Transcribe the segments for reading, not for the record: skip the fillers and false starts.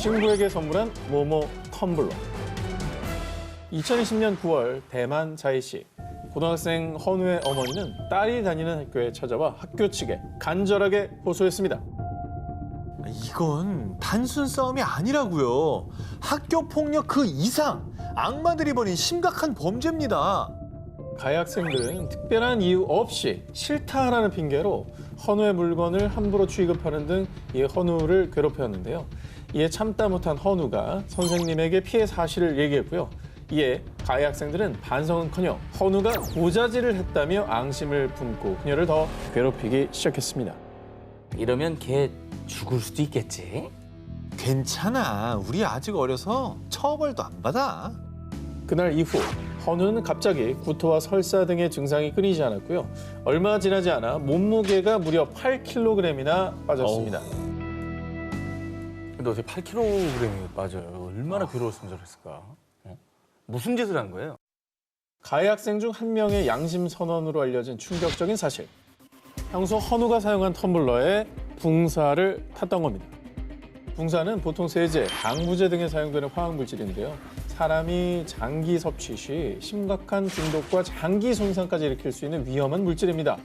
친구에게 선물한 모모 텀블러. 2020년 9월 대만 자이시. 고등학생 헌우의 어머니는 딸이 다니는 학교에 찾아와 학교 측에 간절하게 호소했습니다. 이건 단순 싸움이 아니라고요. 학교 폭력 그 이상 악마들이 벌인 심각한 범죄입니다. 가해 학생들은 특별한 이유 없이 싫다라는 핑계로 헌우의 물건을 함부로 취급하는 등 이 헌우를 괴롭혔는데요. 이에 참다 못한 헌우가 선생님에게 피해 사실을 얘기했고요. 이에 가해 학생들은 반성은커녕 헌우가 고자질을 했다며 앙심을 품고 그녀를 더 괴롭히기 시작했습니다. 이러면 걔 죽을 수도 있겠지? 괜찮아. 우리 아직 어려서 처벌도 안 받아. 그날 이후 헌우는 갑자기 구토와 설사 등의 증상이 끊이지 않았고요. 얼마 지나지 않아 몸무게가 무려 8kg이나 빠졌습니다. 근데 어떻게 8kg이 빠져요? 얼마나 괴로웠으면 저랬을까? 무슨 짓을 한 거예요? 가해 학생 중 한 명의 양심 선언으로 알려진 충격적인 사실. 평소 헌우가 사용한 텀블러에 붕사를 탔던 겁니다. 붕사는 보통 세제, 방부제 등에 사용되는 화학물질인데요. 사람이 장기 섭취 시 심각한 중독과 장기 손상까지 일으킬 수 있는 위험한 물질입니다.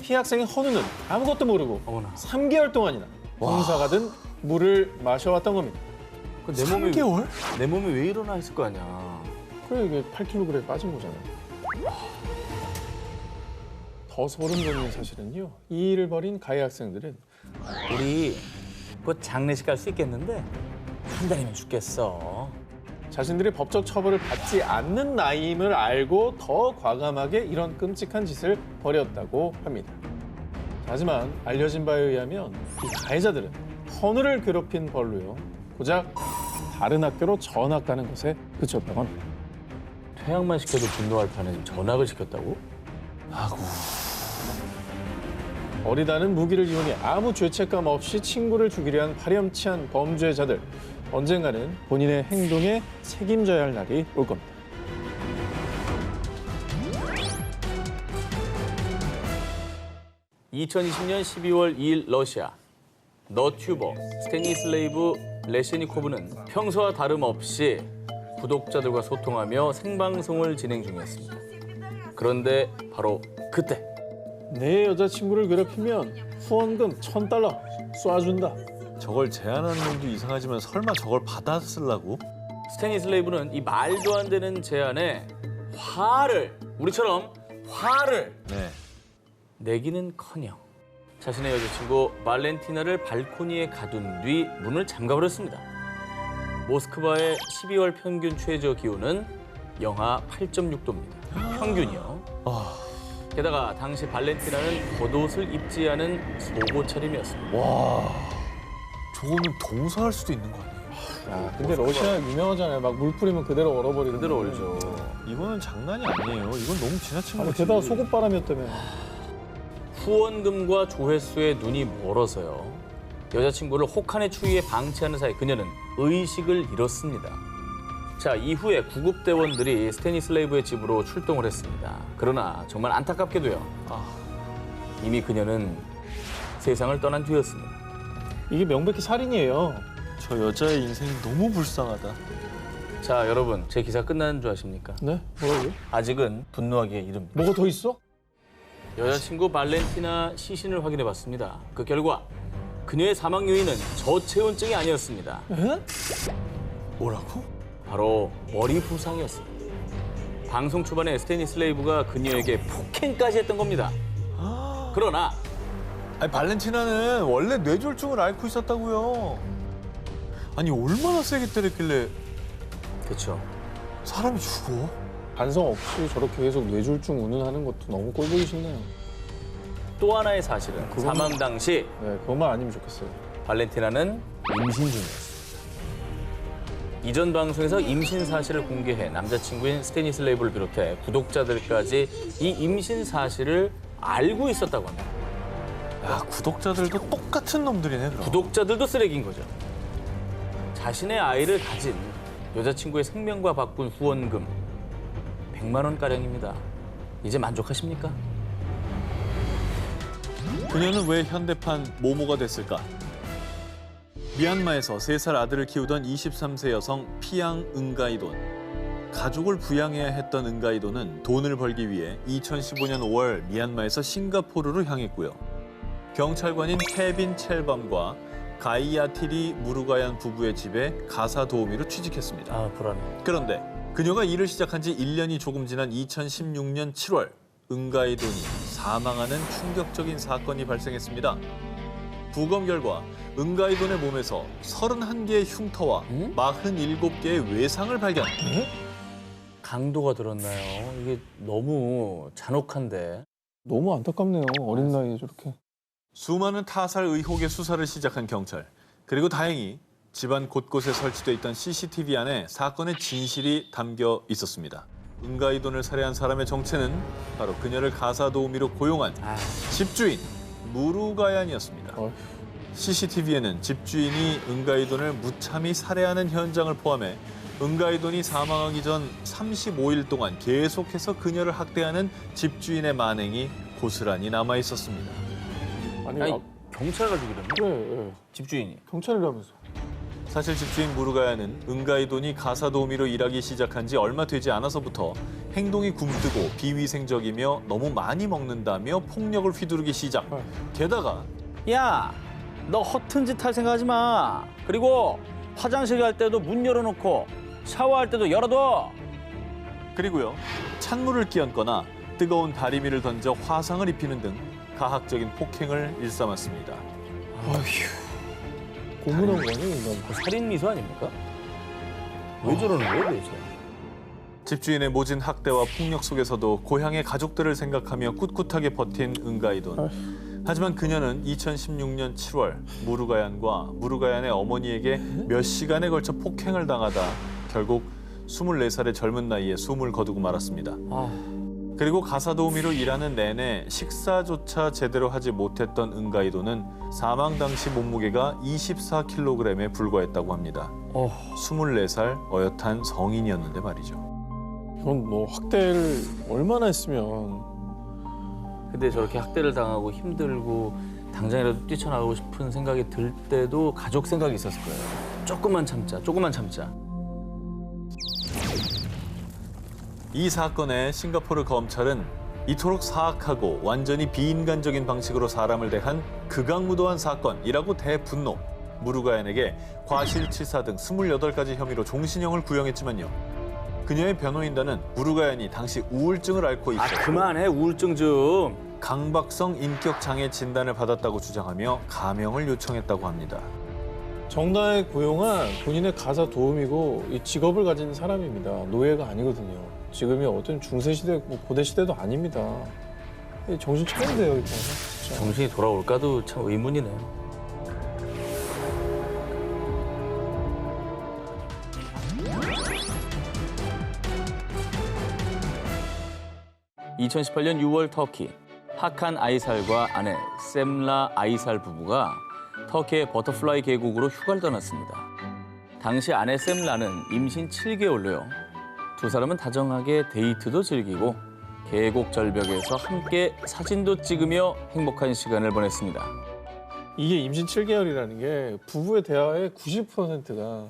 피해 학생인 헌우는 아무것도 모르고 어머나. 3개월 동안이나 붕사가 든 물을 마셔왔던 겁니다. 내 몸이 3개월? 내 몸이 왜 일어나 했을 거 아니야. 그래 이게 8kg 빠진 거잖아요. 더 소름 돋는 사실은요. 이 일을 벌인 가해 학생들은 우리 뭐 장례식 갈 수 있겠는데 한 달이면 죽겠어. 자신들이 법적 처벌을 받지 않는 나이임을 알고 더 과감하게 이런 끔찍한 짓을 벌였다고 합니다. 하지만 알려진 바에 의하면 이 가해자들은 헌우를 괴롭힌 벌로요. 고작 다른 학교로 전학 가는 것에 그쳤다고 합니다. 퇴학만 시켜도 분노할 판에 전학을 시켰다고? 아구. 어리다는 무기를 이용해 아무 죄책감 없이 친구를 죽이려 한 파렴치한 범죄자들. 언젠가는 본인의 행동에 책임져야 할 날이 올 겁니다. (2020년 12월 2일) 러시아 너튜버 스테니슬레이브 레시니코브는 평소와 다름없이 구독자들과 소통하며 생방송을 진행 중이었습니다. 그런데 바로 그때 내 여자친구를 괴롭히면 후원금 $1,000 쏴준다. 저걸 제안하는 놈도 이상하지만 설마 저걸 받아쓰려고? 스테니슬레이브는 이 말도 안 되는 제안에 우리처럼 화를 네. 내기는커녕 자신의 여자친구 말렌티나를 발코니에 가둔 뒤 문을 잠가버렸습니다. 모스크바의 12월 평균 최저 기온은 영하 8.6도입니다. 평균이요. 게다가 당시 발렌티나는 겉옷을 입지 않은 속옷 차림이었습니다. 와, 저거는 동서할 수도 있는 거 아니에요? 야, 근데 러시아 유명하잖아요. 막 물 뿌리면 그대로 얼어버리는. 그대로 얼죠. 이거는 장난이 아니에요. 이건 너무 지나친 아니, 거지. 게다가 속옷바람이었다며. 후원금과 조회수에 눈이 멀어서요. 여자친구를 혹한의 추위에 방치하는 사이 그녀는 의식을 잃었습니다. 자, 이후에 구급대원들이 스테니슬레이브의 집으로 출동을 했습니다. 그러나 정말 안타깝게도요. 이미 그녀는 세상을 떠난 뒤였습니다. 이게 명백히 살인이에요. 저 여자의 인생이 너무 불쌍하다. 자, 여러분, 제 기사 끝나는 줄 아십니까? 네? 뭐라고요? 아직은 분노하기에 이릅니다. 뭐가 더 있어? 여자친구 발렌티나 시신을 확인해봤습니다. 그 결과 그녀의 사망 요인은 저체온증이 아니었습니다. 에? 뭐라고? 바로 머리 부상이었습니다. 방송 초반에 스테니슬레이브가 그녀에게 폭행까지 했던 겁니다. 그러나 아니, 발렌티나는 원래 뇌졸중을 앓고 있었다고요. 아니, 얼마나 세게 때렸길래 그렇죠. 사람이 죽어? 반성 없이 저렇게 계속 뇌졸중 운운하는 것도 너무 꼴보기 싫네요. 또 하나의 사실은 사망 당시 네, 그것만 아니면 좋겠어요. 발렌티나는 임신 중이었습니다. 이전 방송에서 임신 사실을 공개해 남자친구인 스테니슬레이브를 비롯해 구독자들까지 이 임신 사실을 알고 있었다고 합니다. 야, 구독자들도 똑같은 놈들이네, 그럼. 구독자들도 쓰레기인 거죠. 자신의 아이를 가진 여자친구의 생명과 바꾼 후원금 100만 원가량입니다. 이제 만족하십니까? 그녀는 왜 현대판 모모가 됐을까? 미얀마에서 3살 아들을 키우던 23세 여성 피앙 은가이돈. 가족을 부양해야 했던 은가이돈은 돈을 벌기 위해 2015년 5월 미얀마에서 싱가포르로 향했고요. 경찰관인 케빈 첼밤과 가이아티리 무루가얀 부부의 집에 가사 도우미로 취직했습니다. 아, 불안해. 그런데 그녀가 일을 시작한 지 1년이 조금 지난 2016년 7월 은가이돈이 사망하는 충격적인 사건이 발생했습니다. 부검 결과 은가이돈의 몸에서 31개의 흉터와 47개의 외상을 발견. 강도가 들었나요? 이게 너무 잔혹한데. 너무 안타깝네요. 어린 나이에 저렇게. 수많은 타살 의혹의 수사를 시작한 경찰. 그리고 다행히 집안 곳곳에 설치돼 있던 CCTV 안에 사건의 진실이 담겨 있었습니다. 은가이돈을 살해한 사람의 정체는 바로 그녀를 가사 도우미로 고용한 집주인 무루가얀이었습니다. CCTV에는 집주인이 은가이돈을 무참히 살해하는 현장을 포함해 은가이돈이 사망하기 전 35일 동안 계속해서 그녀를 학대하는 집주인의 만행이 고스란히 남아 있었습니다. 아니, 경찰가 죽이려나? 그래, 집주인이. 경찰이라면서. 사실 집주인 무루가야는 은가이돈이 가사 도우미로 일하기 시작한 지 얼마 되지 않아서부터 행동이 굼뜨고 비위생적이며 너무 많이 먹는다며 폭력을 휘두르기 시작. 게다가 야, 너 허튼 짓 할 생각하지 마. 그리고 화장실 갈 때도 문 열어놓고 샤워할 때도 열어둬. 그리고요, 찬물을 끼얹거나 뜨거운 다리미를 던져 화상을 입히는 등 가학적인 폭행을 일삼았습니다. 고문한 거 아니에요, 이건? 그 살인 미수 아닙니까? 왜 저러는 거예요, 도대체? 집주인의 모진 학대와 폭력 속에서도 고향의 가족들을 생각하며 꿋꿋하게 버틴 은가이돈. 하지만 그녀는 2016년 7월 무루가얀과 무루가얀의 어머니에게 몇 시간에 걸쳐 폭행을 당하다 결국 24살의 젊은 나이에 숨을 거두고 말았습니다. 그리고 가사 도우미로 일하는 내내 식사조차 제대로 하지 못했던 은가이돈은 사망 당시 몸무게가 24kg에 불과했다고 합니다. 24살 어엿한 성인이었는데 말이죠. 이건 뭐 학대를 얼마나 했으면. 근데 저렇게 학대를 당하고 힘들고 당장이라도 뛰쳐나가고 싶은 생각이 들 때도 가족 생각이 있었을 거예요. 조금만 참자, 조금만 참자. 이 사건에 싱가포르 검찰은 이토록 사악하고 완전히 비인간적인 방식으로 사람을 대한 극악무도한 사건이라고 대분노. 무루가얀에게 과실치사 등 28가지 혐의로 종신형을 구형했지만요. 그녀의 변호인단은 무루가얀이 당시 우울증을 앓고 있었고 그만해, 우울증 좀. 강박성 인격장애 진단을 받았다고 주장하며 가명을 요청했다고 합니다. 정당에 고용한 본인의 가사 도우미고 이 직업을 가진 사람입니다. 노예가 아니거든요. 지금이 어떤 중세시대, 뭐 고대시대도 아닙니다. 정신 차려야 돼요, 이거. 진짜. 정신이 돌아올까도 참 의문이네요. (2018년 6월) 터키 하칸 아이살과 아내 셈라 아이살 부부가 터키의 버터플라이 계곡으로 휴가를 떠났습니다. 당시 아내 셈라는 임신 7개월로요. 두 사람은 다정하게 데이트도 즐기고 계곡 절벽에서 함께 사진도 찍으며 행복한 시간을 보냈습니다. 이게 임신 7개월이라는 게 부부의 대화의 90%가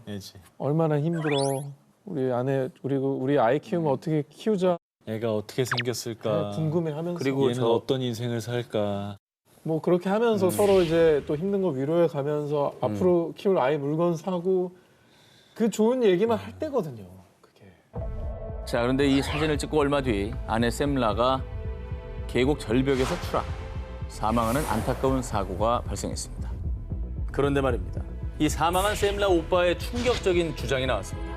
얼마나 힘들어, 우리 아내, 그리고 우리 아이 키우면 어떻게 키우자. 애가 어떻게 생겼을까? 궁금해하면서. 그리고 얘는 어떤 인생을 살까? 뭐 그렇게 하면서 서로 이제 또 힘든 거 위로해 가면서 앞으로 키울 아이 물건 사고 그 좋은 얘기만 할 때거든요. 그게. 자, 그런데 이 사진을 찍고 얼마 뒤 아내 셈라가 계곡 절벽에서 추락, 사망하는 안타까운 사고가 발생했습니다. 그런데 말입니다. 이 사망한 셈라 오빠의 충격적인 주장이 나왔습니다.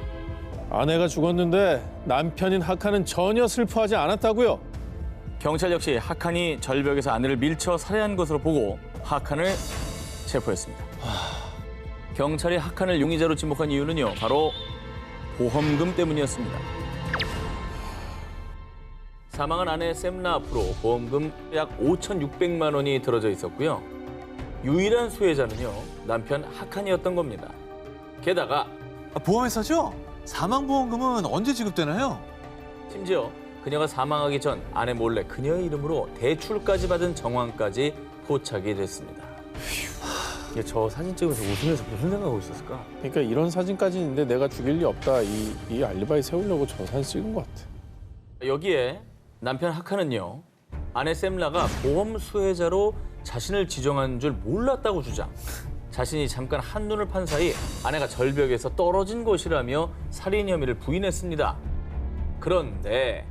아내가 죽었는데 남편인 하칸은 전혀 슬퍼하지 않았다고요. 경찰 역시 하칸이 절벽에서 아내를 밀쳐 살해한 것으로 보고 하칸을 체포했습니다. 경찰이 하칸을 용의자로 지목한 이유는요, 바로 보험금 때문이었습니다. 사망한 아내 셈라 앞으로 보험금 약 5,600만 원이 들어져 있었고요. 유일한 수혜자는요, 남편 하칸이었던 겁니다. 게다가 보험회사죠? 사망보험금은 언제 지급되나요? 심지어 그녀가 사망하기 전 아내 몰래 그녀의 이름으로 대출까지 받은 정황까지 포착이 됐습니다. 이게 저 사진 찍으면서 웃으면서 무슨 생각하고 있었을까? 그러니까 이런 사진까지 있는데 내가 죽일 리 없다. 이 알리바이 세우려고 저 사진 찍은 것 같아. 여기에 남편 하카는요. 아내 샘라가 보험 수혜자로 자신을 지정한 줄 몰랐다고 주장. 자신이 잠깐 한눈을 판 사이 아내가 절벽에서 떨어진 것이라며 살인 혐의를 부인했습니다. 그런데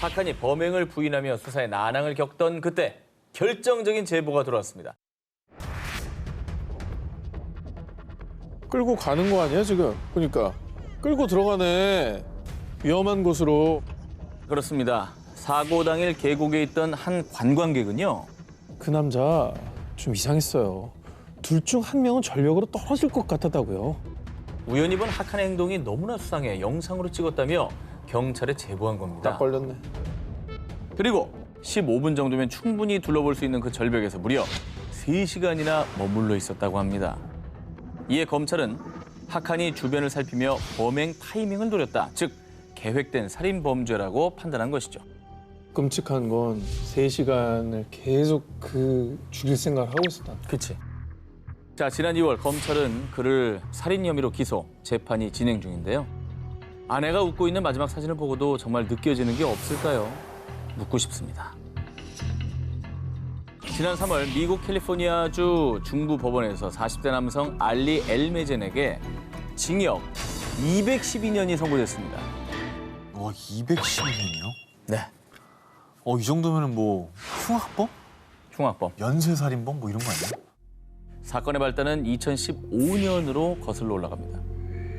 하칸이 범행을 부인하며 수사에 난항을 겪던 그때 결정적인 제보가 들어왔습니다. 끌고 가는 거 아니야 지금? 그러니까 끌고 들어가네. 위험한 곳으로. 그렇습니다. 사고 당일 계곡에 있던 한 관광객은요. 그 남자 좀 이상했어요. 둘 중 한 명은 절벽으로 떨어질 것 같았다고요. 우연히 본 하칸의 행동이 너무나 수상해 영상으로 찍었다며 경찰에 제보한 겁니다. 딱 걸렸네. 그리고 15분 정도면 충분히 둘러볼 수 있는 그 절벽에서 무려 3시간이나 머물러 있었다고 합니다. 이에 검찰은 하칸이 주변을 살피며 범행 타이밍을 노렸다. 즉 계획된 살인 범죄라고 판단한 것이죠. 끔찍한 건 3시간을 계속 죽일 생각을 하고 있었다. 그치. 자, 지난 2월 검찰은 그를 살인 혐의로 기소, 재판이 진행 중인데요. 아내가 웃고 있는 마지막 사진을 보고도 정말 느껴지는 게 없을까요? 묻고 싶습니다. 지난 3월 미국 캘리포니아주 중부 법원에서 40대 남성 알리 엘메젠에게 징역 212년이 선고됐습니다. 와, 210년이요? 네, 이 정도면은 뭐 흉악범? 흉악범. 연쇄살인범 뭐 이런 거 아니에요? 사건의 발단은 2015년으로 거슬러 올라갑니다.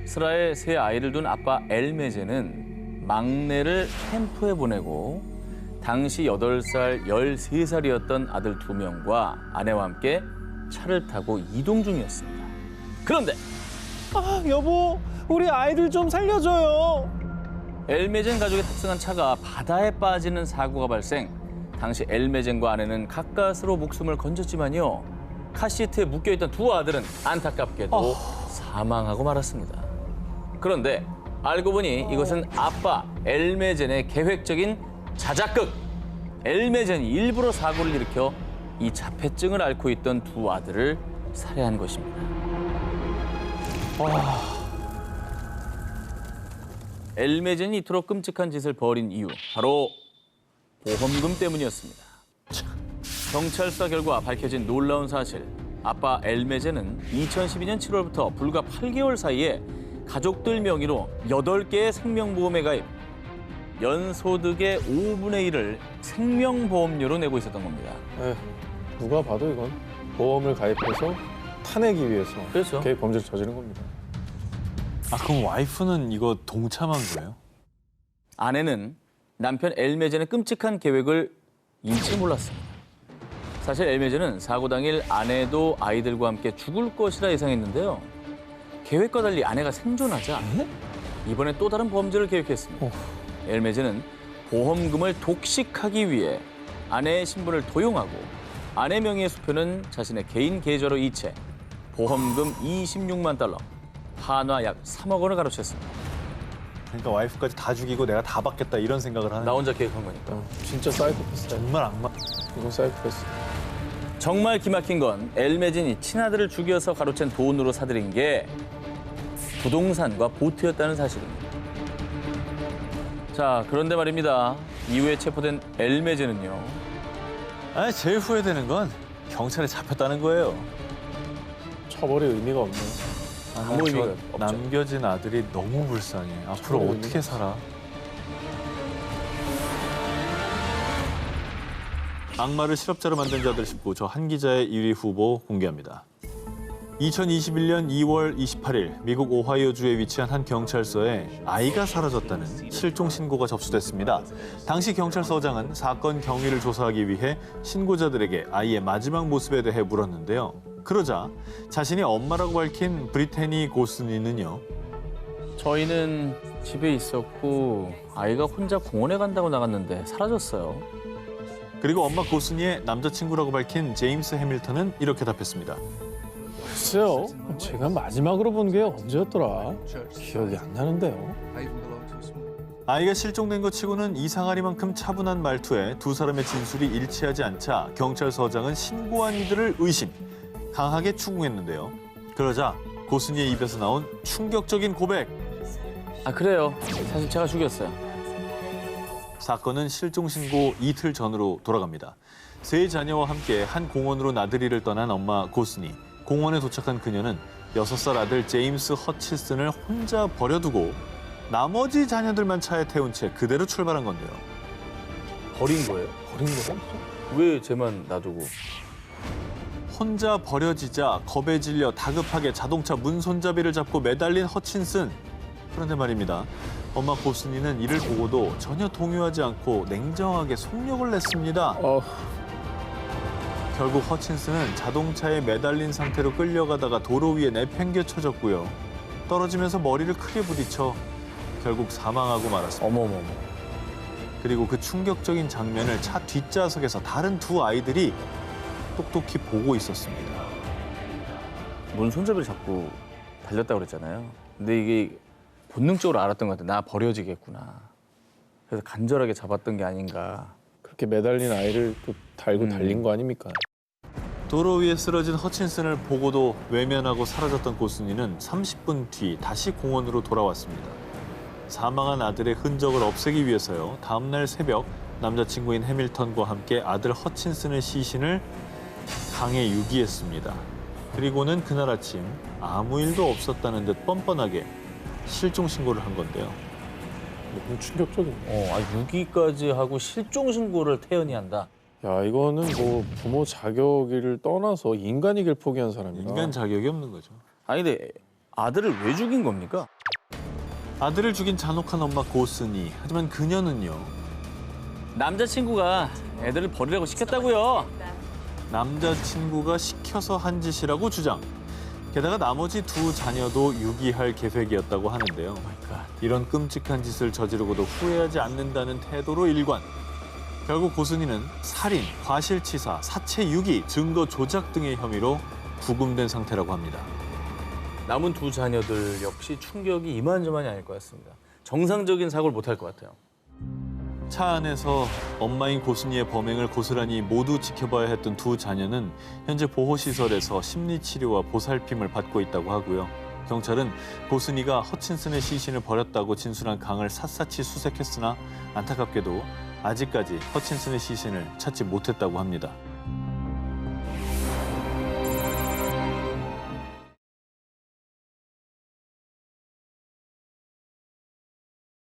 스라에 세 아이를 둔 아빠 엘메제는 막내를 캠프에 보내고 당시 8살, 13살이었던 아들 2명과 아내와 함께 차를 타고 이동 중이었습니다. 그런데 아 여보, 우리 아이들 좀 살려줘요. 엘메젠 가족이 탑승한 차가 바다에 빠지는 사고가 발생. 당시 엘메젠과 아내는 가까스로 목숨을 건졌지만요. 카시트에 묶여있던 2 아들은 안타깝게도 사망하고 말았습니다. 그런데 알고 보니 이것은 아빠 엘메젠의 계획적인 자작극. 엘메젠이 일부러 사고를 일으켜 이 자폐증을 앓고 있던 2 아들을 살해한 것입니다. 엘메젠이 이토록 끔찍한 짓을 벌인 이유, 바로 보험금 때문이었습니다. 경찰 수사 결과 밝혀진 놀라운 사실. 아빠 엘메젠은 2012년 7월부터 불과 8개월 사이에 가족들 명의로 8개의 생명보험에 가입, 연소득의 5분의 1을 생명보험료로 내고 있었던 겁니다. 누가 봐도 이건 보험을 가입해서 타내기 위해서 그렇죠. 계획 범죄를 저지른 겁니다. 그럼 와이프는 이거 동참한 거예요? 아내는 남편 엘메젠의 끔찍한 계획을 일치 몰랐습니다. 사실 엘메젠은 사고 당일 아내도 아이들과 함께 죽을 것이라 예상했는데요. 계획과 달리 아내가 생존하자 이번에 또 다른 범죄를 계획했습니다. 엘메젠은 보험금을 독식하기 위해 아내의 신분을 도용하고 아내 명의의 수표는 자신의 개인 계좌로 이체, 보험금 26만 달러, 한화 약 3억 원을 가로챘습니다. 그러니까 와이프까지 다 죽이고 내가 다 받겠다 이런 생각을 하는 나 혼자 계획한 거니까. 진짜 사이코패스. 정말 악마. 이건 사이코패스. 정말 기막힌 건 엘메진이 친아들을 죽여서 가로챈 돈으로 사들인 게 부동산과 보트였다는 사실입니다. 자, 그런데 말입니다. 이후에 체포된 엘메진은요. 제일 후회되는 건 경찰에 잡혔다는 거예요. 처벌의 의미가 없네. 아무 의미가 없죠. 남겨진 아들이 너무 불쌍해. 앞으로 정말 어떻게 살아? 악마를 실업자로 만든 자들 19, 저 한 기자의 1위 후보 공개합니다. 2021년 2월 28일 미국 오하이오주에 위치한 한 경찰서에 아이가 사라졌다는 실종 신고가 접수됐습니다. 당시 경찰서장은 사건 경위를 조사하기 위해 신고자들에게 아이의 마지막 모습에 대해 물었는데요. 그러자 자신이 엄마라고 밝힌 브리테니 고스니는요. 저희는 집에 있었고 아이가 혼자 공원에 간다고 나갔는데 사라졌어요. 그리고 엄마 고스니의 남자친구라고 밝힌 제임스 해밀턴은 이렇게 답했습니다. 글쎄요, 제가 마지막으로 본 게 언제였더라? 기억이 안 나는데요. 아이가 실종된 것 치고는 이상하리만큼 차분한 말투에 두 사람의 진술이 일치하지 않자 경찰서장은 신고한 이들을 의심. 강하게 추궁했는데요. 그러자 고순이의 입에서 나온 충격적인 고백. 아 그래요. 사실 제가 죽였어요. 사건은 실종 신고 이틀 전으로 돌아갑니다. 세 자녀와 함께 한 공원으로 나들이를 떠난 엄마 고순이. 공원에 도착한 그녀는 6살 아들 제임스 허치슨을 혼자 버려두고 나머지 자녀들만 차에 태운 채 그대로 출발한 건데요. 버린 거예요? 버린 거야? 왜 쟤만 놔두고? 혼자 버려지자 겁에 질려 다급하게 자동차 문 손잡이를 잡고 매달린 허친슨. 그런데 말입니다. 엄마 고순이는 이를 보고도 전혀 동요하지 않고 냉정하게 속력을 냈습니다. 결국 허친슨은 자동차에 매달린 상태로 끌려가다가 도로 위에 내팽개쳐졌고요. 떨어지면서 머리를 크게 부딪혀 결국 사망하고 말았습니다. 어머머머. 그리고 그 충격적인 장면을 차 뒷좌석에서 다른 두 아이들이 똑똑히 보고 있었습니다. 문 손잡이를 잡고 달렸다고 그랬잖아요. 근데 이게 본능적으로 알았던 것 같아요. 나 버려지겠구나. 그래서 간절하게 잡았던 게 아닌가. 그렇게 매달린 아이를 또 달고 달린 거 아닙니까? 도로 위에 쓰러진 허친슨을 보고도 외면하고 사라졌던 고순이는 30분 뒤 다시 공원으로 돌아왔습니다. 사망한 아들의 흔적을 없애기 위해서요. 다음 날 새벽 남자친구인 해밀턴과 함께 아들 허친슨의 시신을 강에 유기했습니다. 그리고는 그날 아침 아무 일도 없었다는 듯 뻔뻔하게 실종 신고를 한 건데요. 너무 충격적이네. 유기까지 하고 실종 신고를 태연이 한다. 야, 이거는 뭐 부모 자격을 떠나서 인간이길 포기한 사람이다. 인간 자격이 없는 거죠. 아니 근데 아들을 왜 죽인 겁니까? 아들을 죽인 잔혹한 엄마 고순이. 하지만 그녀는요. 남자친구가 애들을 버리라고 시켰다고요. 남자친구가 시켜서 한 짓이라고 주장. 게다가 나머지 두 자녀도 유기할 계획이었다고 하는데요. 이런 끔찍한 짓을 저지르고도 후회하지 않는다는 태도로 일관. 결국 고순이는 살인, 과실치사, 사체 유기, 증거 조작 등의 혐의로 구금된 상태라고 합니다. 남은 두 자녀들 역시 충격이 이만저만이 아닐 것 같습니다. 정상적인 사고를 못 할 것 같아요. 차 안에서 엄마인 고순이의 범행을 고스란히 모두 지켜봐야 했던 두 자녀는 현재 보호시설에서 심리치료와 보살핌을 받고 있다고 하고요. 경찰은 고순이가 허친슨의 시신을 버렸다고 진술한 강을 샅샅이 수색했으나 안타깝게도 아직까지 허친슨의 시신을 찾지 못했다고 합니다.